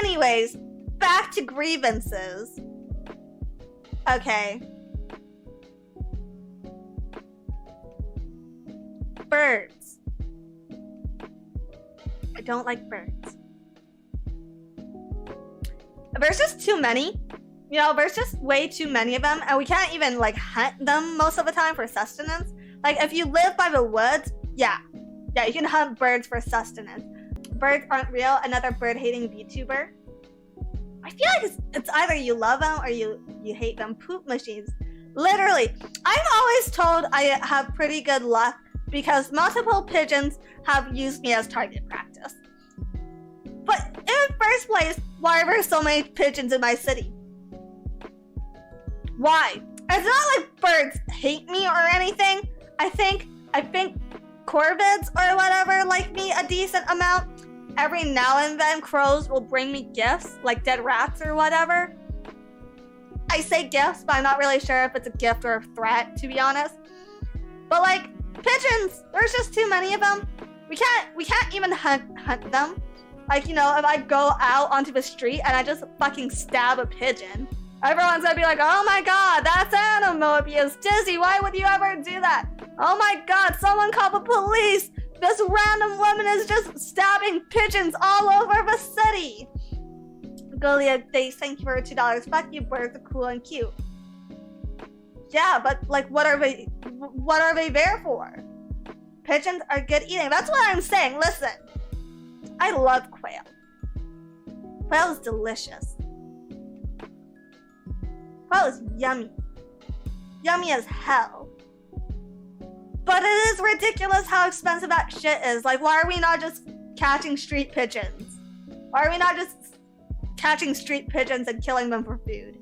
Anyways, back to grievances. Okay. Birds. I don't like birds. There's just too many. You know, there's just way too many of them, and we can't even like hunt them most of the time for sustenance. Like if you live by the woods, yeah, you can hunt birds for sustenance. Birds aren't real. Another bird-hating VTuber. I feel like it's either you love them or you hate them. Poop machines. Literally, I'm always told I have pretty good luck because multiple pigeons have used me as target practice. But in the first place, why are there so many pigeons in my city? Why? It's not like birds hate me or anything. I think corvids or whatever like me a decent amount. Every now and then crows will bring me gifts, like dead rats or whatever. I say gifts, but I'm not really sure if it's a gift or a threat, to be honest. But like, pigeons, there's just too many of them. We can't even hunt them. Like, you know, if I go out onto the street and I just fucking stab a pigeon, everyone's gonna be like, oh my god, that's animal abuse. Dizzy, why would you ever do that? Oh my god, someone call the police. This random woman is just stabbing pigeons all over the city. Golia, thank you for $2. Fuck you, birds are cool and cute. Yeah, but like, what are they there for? Pigeons are good eating. That's what I'm saying. Listen, I love quail. Quail is delicious. Quail is yummy. Yummy as hell. But it is ridiculous how expensive that shit is. Like, why are we not just catching street pigeons? Why are we not just catching street pigeons and killing them for food?